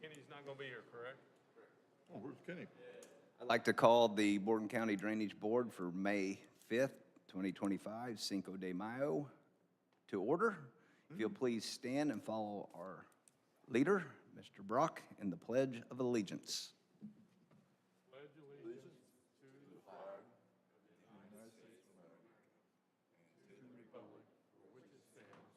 Kenny's not gonna be here, correct? Oh, where's Kenny? I'd like to call the Borden County Drainage Board for May 5th, 2025, Cinco de Mayo, to order. If you'll please stand and follow our leader, Mr. Brock, in the Pledge of Allegiance. Pledge allegiance to the flag of the United States of America and to the republic for which it stands,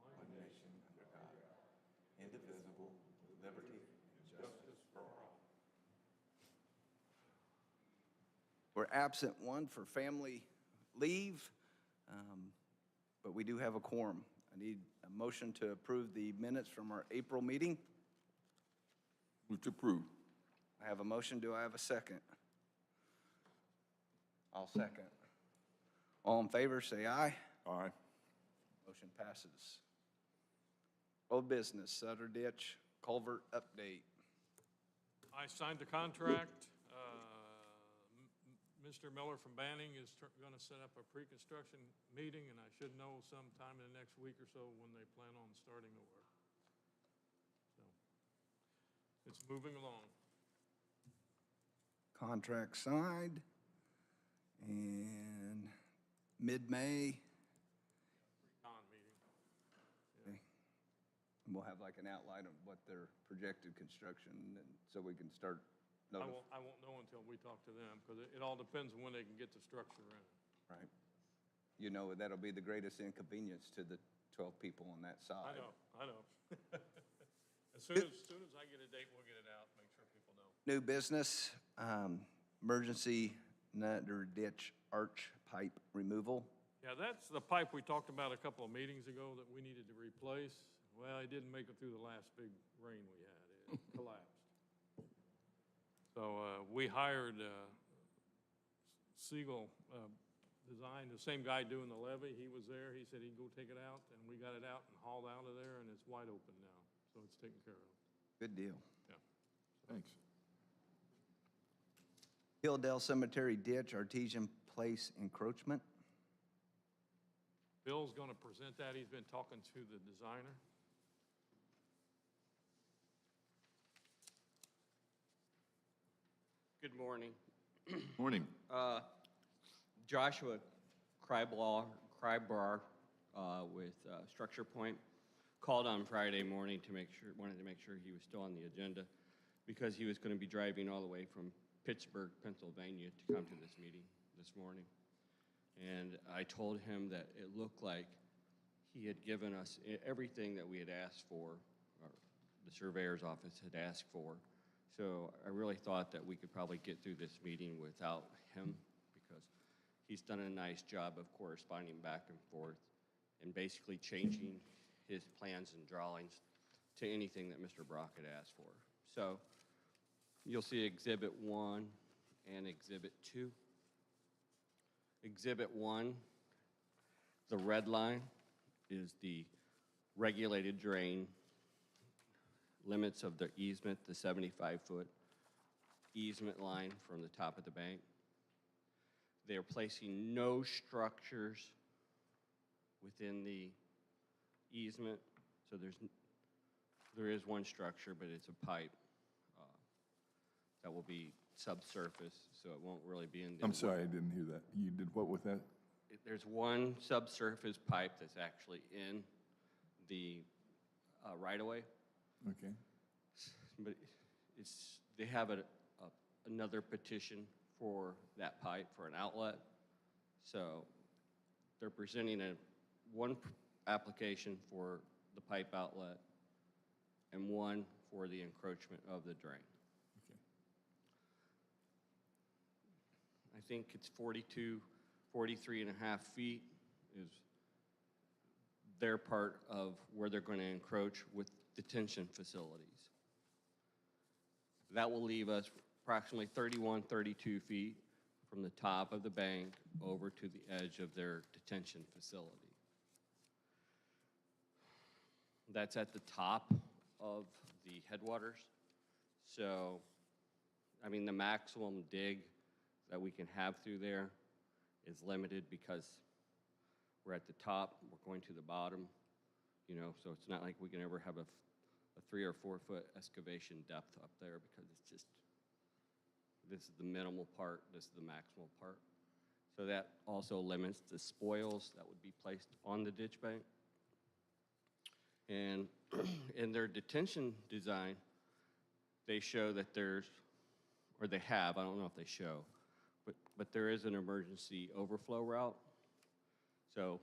one nation under God, indivisible, with liberty and justice for all. We're absent one for family leave, but we do have a quorum. I need a motion to approve the minutes from our April meeting. Move to approve. I have a motion. Do I have a second? I'll second. All in favor, say aye. Aye. Motion passes. Old business, Sutter Ditch Culvert update. I signed the contract. Mr. Miller from Banning is gonna set up a pre-construction meeting, and I should know sometime in the next week or so when they plan on starting the work. So, it's moving along. Contract signed. And mid-May, Con meeting. we'll have like an outline of what their projected construction, and so we can start I won't know until we talk to them, because it all depends on when they can get the structure in. Right. You know, that'll be the greatest inconvenience to the 12 people on that side. I know. As soon as I get a date, we'll get it out, make sure people know. New business, emergency Nutter Ditch arch pipe removal. Yeah, that's the pipe we talked about a couple of meetings ago that we needed to replace. Well, it didn't make it through the last big rain we had. It collapsed. So we hired Siegel Design, the same guy doing the levee. He was there. He said he'd go take it out, and we got it out and hauled out of there, and it's wide open now. So it's taken care of. Good deal. Yeah. Thanks. Hilldale Cemetery Ditch Artesian Place encroachment. Bill's going to present that. He's been talking to the designer. Good morning. Morning. Joshua Krybar with Structure Point called on Friday morning wanted to make sure he was still on the agenda because he was going to be driving all the way from Pittsburgh, Pennsylvania to come to this meeting this morning. And I told him that it looked like he had given us everything that we had asked for, or the surveyor's office had asked for. So I really thought that we could probably get through this meeting without him because he's done a nice job of corresponding back and forth and basically changing his plans and drawings to anything that Mr. Brock had asked for. So you'll see Exhibit 1 and Exhibit 2. Exhibit 1, the red line is the regulated drain limits of the easement, the 75-foot easement line from the top of the bank. They are placing no structures within the easement, so there is one structure, but it's a pipe that will be subsurface, so it won't really be in the... I'm sorry, I didn't hear that. You did what with that? There's one subsurface pipe that's actually in the right-of-way. Okay. But they have another petition for that pipe for an outlet. So they're presenting one application for the pipe outlet and one for the encroachment of the drain. Okay. I think it's 43 and a half feet is their part of where they're going to encroach with detention facilities. That will leave us approximately 31, 32 feet from the top of the bank over to the edge of their detention facility. That's at the top of the headwaters. So, I mean, the maximum dig that we can have through there is limited because we're at the top, we're going to the bottom, you know, so it's not like we can ever have a a 3 or 4 foot excavation depth up there because it's just, this is the minimal part, this is the maximal part. So that also limits the spoils that would be placed on the ditch bank. And in their detention design, they show that there's, or they have, I don't know if they show, but there is an emergency overflow route. So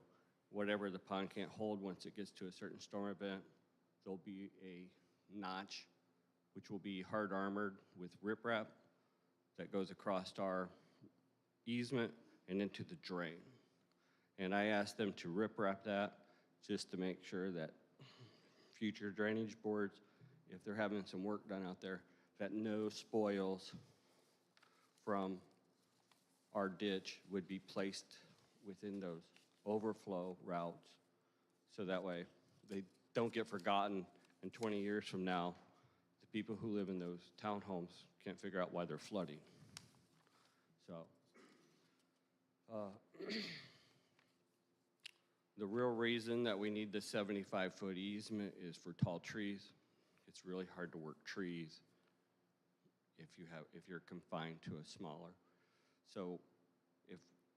whatever the pond can't hold, once it gets to a certain storm event, there'll be a notch, which will be hard armored with riprap that goes across our easement and into the drain. And I asked them to riprap that just to make sure that future drainage boards, if they're having some work done out there, that no spoils from our ditch would be placed within those overflow routes. So that way they don't get forgotten, and 20 years from now, the people who live in those townhomes can't figure out why they're flooding. So, the real reason that we need the 75-foot easement is for tall trees. It's really hard to work trees if you're confined to a smaller. So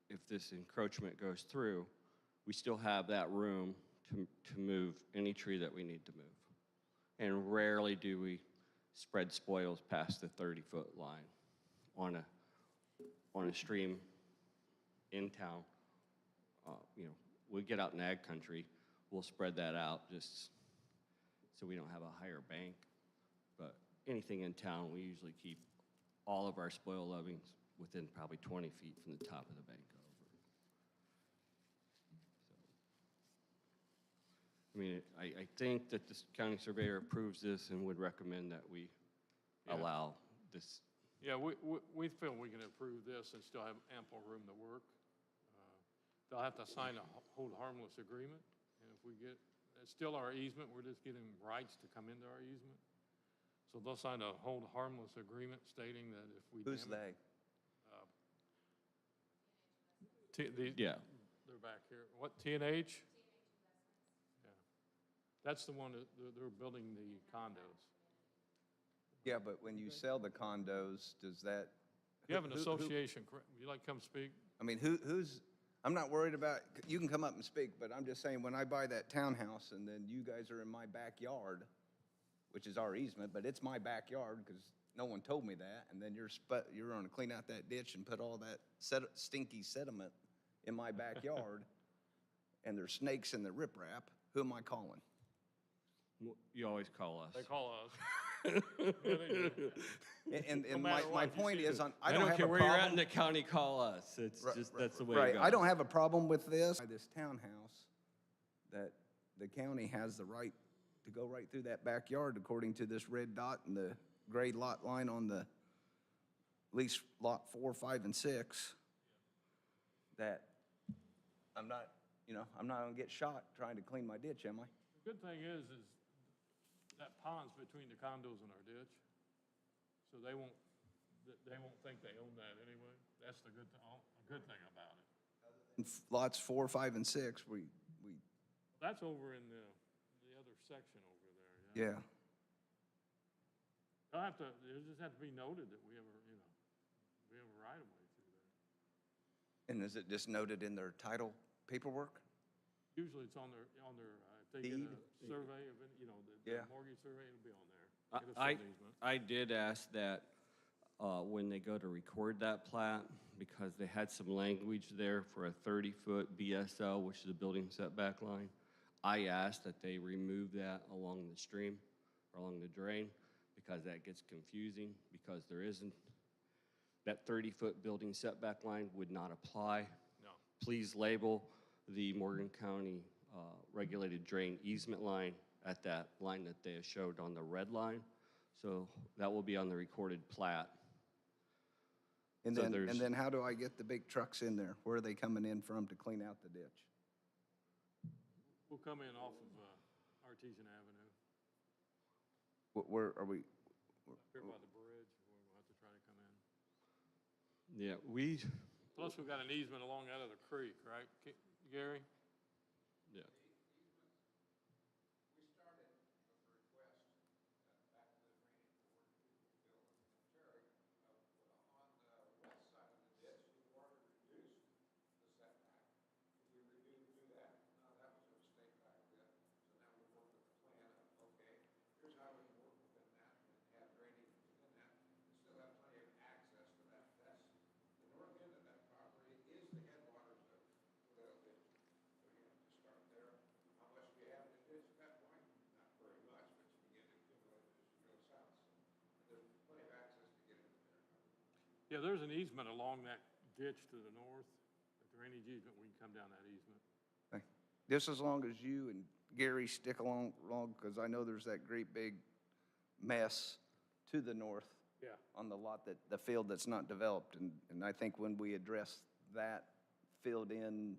if this encroachment goes through, we still have that room to move any tree that we need to move. And rarely do we spread spoils past the 30-foot line on a stream in town. You know, we get out in ag country, we'll spread that out just so we don't have a higher bank. But anything in town, we usually keep all of our spoil levees within probably 20 feet from the top of the bank over. So, I mean, I think that the county surveyor approves this and would recommend that we Yeah. allow this. Yeah, we feel we can approve this and still have ample room to work. They'll have to sign a hold harmless agreement, and if we get, it's still our easement, we're just getting rights to come into our easement. So they'll sign a hold harmless agreement stating that if we. Who's damage- they? Yeah. They're back here. What, TNH? Yeah. That's the one that they're building the condos. Yeah, but when you sell the condos, does that? You have an who- association, correct? Would you like to come speak? I mean, who's, I'm not worried about, you can come up and speak, but I'm just saying, when I buy that townhouse and then you guys are in my backyard, which is our easement, but it's my backyard because no one told me that, and then you're gonna clean out that ditch and put all that stinky sediment in my backyard, and there's snakes in the riprap, who am I calling? You always call us. They call us. Yeah, they do. And No my matter what, you point see is, it. I don't have a care where you're at in problem. the county, call us. It's just, that's the way it Right, goes. I don't have a problem with this. This townhouse, that the county has the right to go right through that backyard according to this red dot and the gray lot line on the lease lot 4, 5, and 6. That I'm not gonna get shot trying to clean my ditch, am I? The good thing is that pond's between the condos and our ditch, so they won't think they own that anyway. That's the good thing about it. Lots 4, 5, and 6, That's over in the other section over there, yeah. yeah. It'll just have to be noted that we have a right of way through there. And is it just noted in their title paperwork? Usually it's on their, if they get Deed? a survey of it, the Yeah. mortgage survey, it'll be on there. It'll I, show the easement. I did ask that when they go to record that plat, because they had some language there for a 30-foot BSL, which is a building setback line. I asked that they remove that along the stream or along the drain, because that gets confusing, because there isn't, that 30-foot building setback line would not apply. No. Please label the Morgan County regulated drain easement line at that line that they showed on the red line. So that will be on the recorded plat. And So then, how do I get the big trucks in there? Where are they coming in from to clean out the ditch? We'll come in off of Artesian Avenue, Where are we? here by the bridge, we'll have to try to come in. Yeah, Plus, we've got an easement along out of the creek, right, Gary? yeah. Yeah, there's an easement along that ditch to the north, a drainage easement, we can come down that easement. Okay. Just as long as you and Gary stick along, because I know there's that great big mess to the north Yeah. on the lot that, the field that's not developed. And I think when we address that filled-in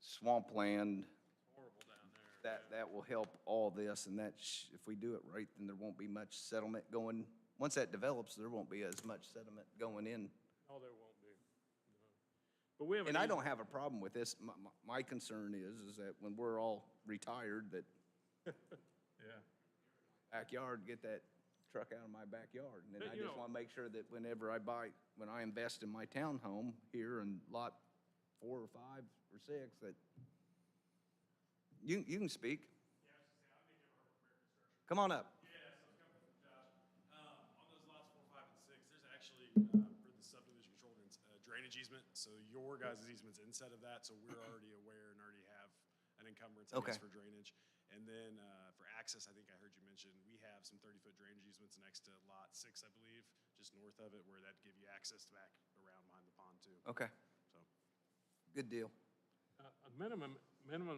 swampland, Horrible down there. that will help all this, and if we do it right, then there won't be much settlement going. Once that develops, there won't be as much sediment going in. Oh, there won't be. No. But we have. And I don't have a problem with this. My concern is that when we're all retired, that Yeah. backyard, get that truck out of my backyard. And then But, I you just know- want to make sure that whenever when I invest in my townhome here in lot 4 or 5 or 6, that you can speak. Come on up. Yeah, so it's coming from Josh. On those lots 4, 5, and 6, there's actually, for the subdivision control ordinance, drainage easement. So your guys' easement's instead of that, so we're already aware and already have an encumbrance, I guess, Okay. for drainage. And then for access, I think I heard you mention, we have some 30-foot drainage easements next to lot 6, I believe, just north of it, where that'd give you access back around behind the pond too. Okay, So, good deal. A minimum,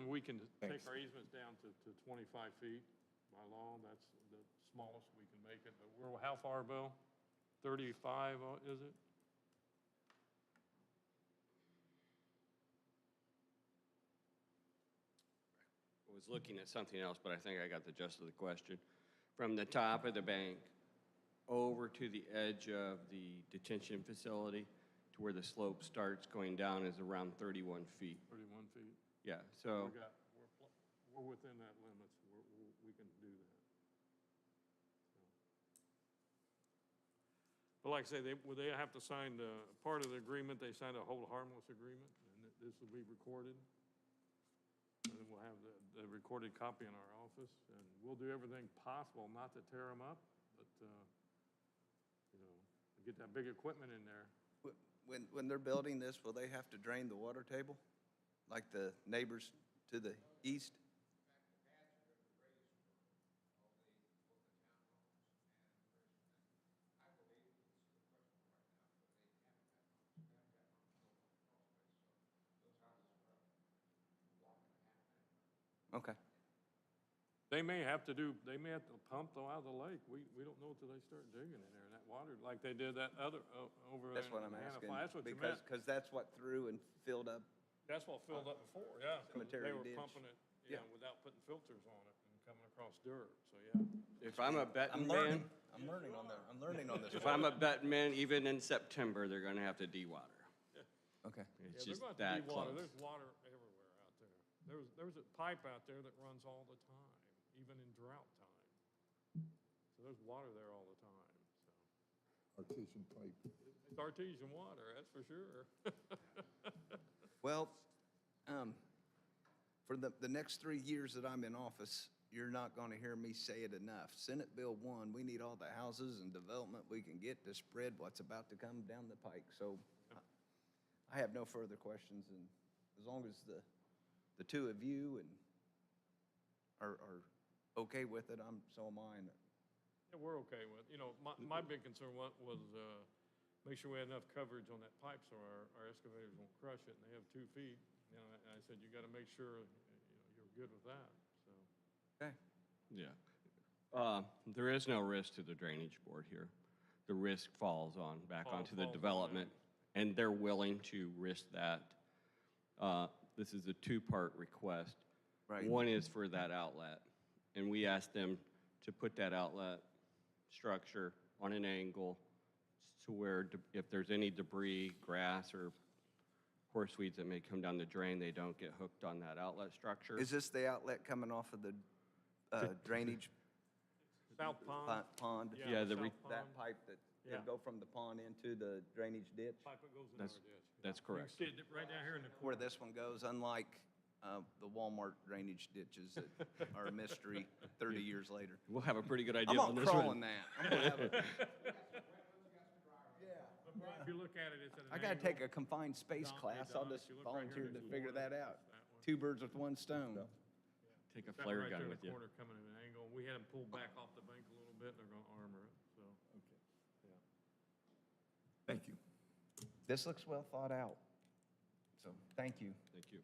we can take Thanks. our easements down to 25 feet by law. That's the smallest we can make it. But we're, how far, Bill? 35, is it? I was looking at something else, but I think I got the gist of the question. From the top of the bank over to the edge of the detention facility to where the slope starts going down is around 31 feet. 31 feet? Yeah, so, We're within that limit, so we can do that. But like I say, they have to sign part of the agreement, they signed a hold harmless agreement, and this will be recorded. And then we'll have the recorded copy in our office, and we'll do everything possible not to tear them up, but, get that big equipment in there. When they're building this, will they have to drain the water table like the neighbors to the east? Okay. They may have to pump though out of the lake. We don't know till they start digging in there, and that water, like they did that other, over there. That's what I'm in asking. Hannaford. That's what you because- meant. Because that's what threw and filled up. That's what filled up before, yeah. 'Cause Cemetery They were ditch. pumping it, Yeah. without putting filters on it and coming across dirt, so yeah. if I'm a betting man, I'm learning on that. I'm learning on this. if I'm a betting man, even in September, they're gonna have to de-water. Okay. It's Yeah, just they're going that to be water. close. There's water everywhere out there. There's a pipe out there that runs all the time, even in drought time. So there's water there all the time, so. Artesian pipe. It's artesian water, that's for sure. Well, for the next 3 years that I'm in office, you're not going to hear me say it enough. Senate Bill 1, we need all the houses and development we can get to spread what's about to come down the pike. So I have no further questions, and as long as the two of you are okay with it, so am I. And Yeah, we're okay with, my big concern was, make sure we had enough coverage on that pipe so our excavators won't crush it, and they have 2 feet. And I said, you gotta make sure, you're good with that, so. Okay. Yeah. There is no risk to the drainage board here. The risk falls back onto the Falls on development, and they're willing to risk that. This is a 2-part request. Right. One is for that outlet, and we asked them to put that outlet structure on an angle to where if there's any debris, grass, or horse weeds that may come down the drain, they don't get hooked on that outlet structure. Is this the outlet coming off of the drainage South Pond. pond? Yeah, the South That Pond. pipe that Yeah. go from the pond into the drainage ditch? Pipe that goes in our That's- ditch. that's You can correct. see it right down here in the Where corner. this one goes, unlike the Walmart drainage ditches that are a mystery 30 years later. We'll have a pretty good I'm idea on not this crawling one. that. I'm gonna have a, If you look at it, it's at an I gotta angle. take a confined space Don- class. Don, I'll if just you look right here, volunteer to there's figure water. that out. That one. 2 birds with 1 stone. Take a That one flare right gun there in with the you. corner coming at an angle. We had them pulled back off the bank a little bit, and they're gonna armor it, so. Thank you. This looks well thought out. So, thank you. Thank you.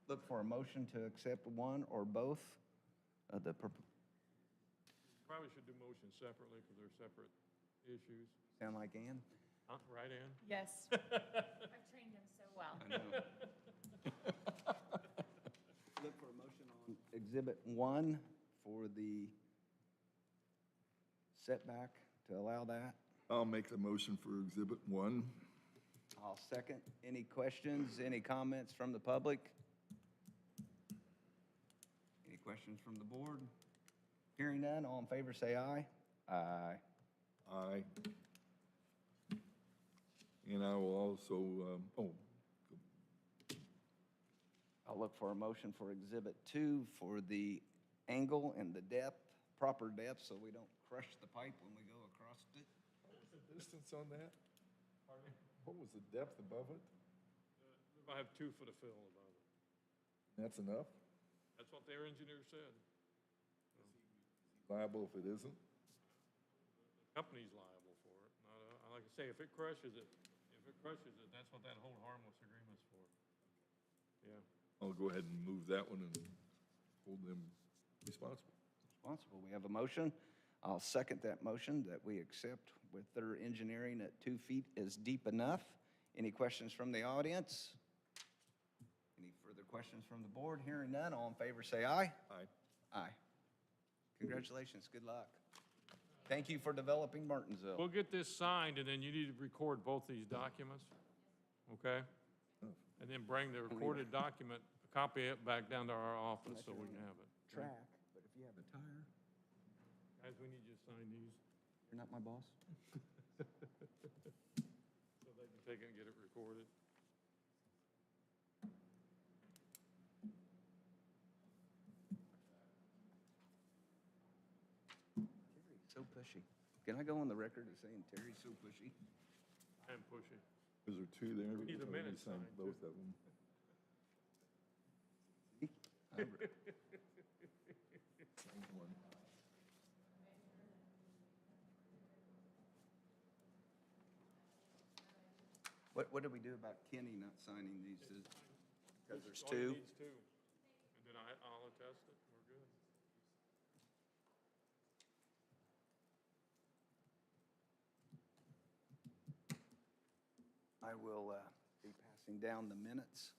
Look for a motion to accept one or both of the, Probably should do motions separately because they're separate issues. sound like Ann? Huh, right, Ann? Yes. I've trained him so well. I know. Look for a motion on Exhibit 1 for the setback to allow that. I'll make the motion for Exhibit 1. I'll second. Any questions, any comments from the public? Any questions from the board? Hearing none, all in favor say aye. Aye. Aye. And I will also, I'll look for a motion for Exhibit 2 for the angle and the depth, proper depth, so we don't crush the pipe when we go across it. what was the distance on that? What was the depth above it? I have 2 foot of fill above it. That's enough? That's what their engineer said. Liable if it isn't? The company's liable for it. Like I say, if it crushes it, that's what that whole harmless agreement's for. Yeah. I'll go ahead and move that one and hold them responsible. Responsible. We have a motion. I'll second that motion that we accept with their engineering at 2 feet is deep enough. Any questions from the audience? Any further questions from the board? Hearing none, all in favor say aye. Aye. Aye. Congratulations, good luck. Thank you for developing Martinsville. We'll get this signed, and then you need to record both these documents, okay? And then bring the recorded document, copy it back down to our office so we can have it. Track, but if you have a tire, Guys, we need you to sign these you're not my boss. so they can take it and get it recorded. Terry's so pushy. Can I go on the record as saying Terry's so pushy? I am pushing. Is there 2 there? We need the Or we minutes sign signed, too. both of them. One. What do we do about Kenny not signing these? Because there's All you 2? need's 2. And then I'll attest it, we're good. I will be passing down the minutes.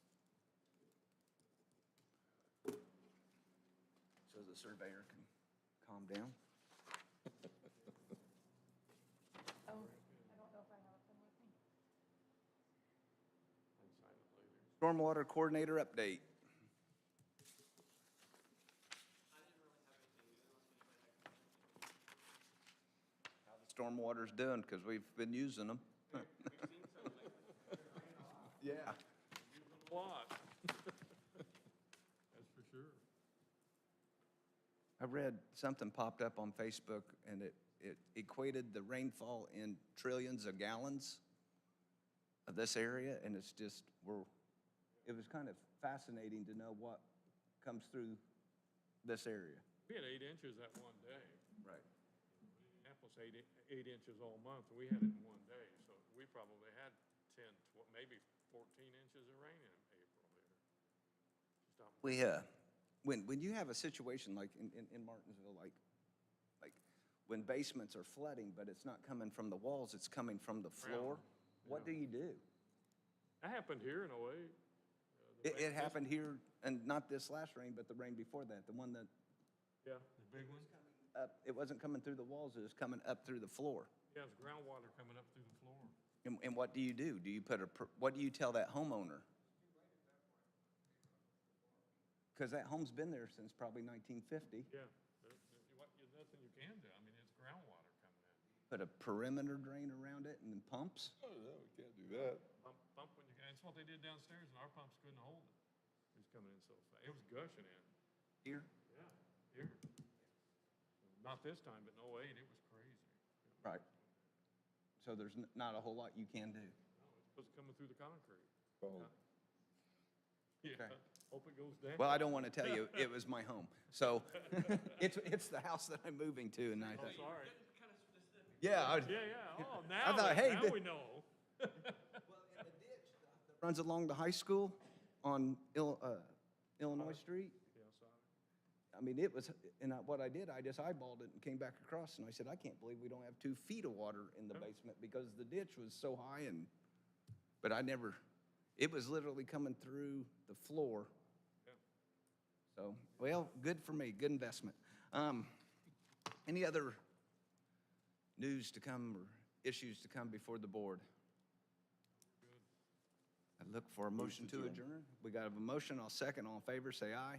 So the surveyor can calm down. Oh, I don't know if I have a pen with me. And sign it later. Stormwater coordinator update. How the stormwater's doing, because we've been using them. Yeah. A lot. That's for sure. I read something popped up on Facebook, and it equated the rainfall in trillions of gallons of this area, and it's just, it was kind of fascinating to know what comes through this area. We had 8 inches that one day. Right. Minneapolis, 8 inches all month, and we had it in one day. So we probably had 10, maybe 14 inches of rain in April here. Just out- When you have a situation like in Martinsville, like when basements are flooding, but it's not coming from the walls, it's coming from the floor, what do you do? That happened here in 08. It happened here, and not this last rain, but the rain before that, the one that, Yeah, the big one? it wasn't coming through the walls, it was coming up through the floor. Yeah, it's groundwater coming up through the floor. And what do you do? Do you what do you tell that homeowner? Because that home's been there since probably 1950. Yeah, there's nothing you can do. I mean, it's groundwater coming in. Put a perimeter drain around it and then pumps? Oh, no, we can't do that. Pump when you can. That's what they did downstairs, and our pumps couldn't hold it. It was coming in so fast. It was gushing in. Here? Yeah, here. Not this time, but in 08, it was crazy. Right. So there's not a whole lot you can do. No, it's supposed to coming through the concrete. Oh, Yeah, Okay. hope it goes down. Well, I don't want to tell you, it was my home. So it's the house that I'm moving to, and I Oh, think, sorry. Yeah, Yeah, oh, now, thought, hey, now the- we know. runs along the high school on Illinois Street. I mean, it was, and what I did, I just eyeballed it and came back across, and I said, I can't believe we don't have 2 feet of water in the basement because the ditch was so high and, but I never, it was literally coming through the floor. So, well, good for me, good investment. Any other news to come or issues to come before the board? I look for a motion to adjourn. We got a motion, I'll second. All in favor, say aye.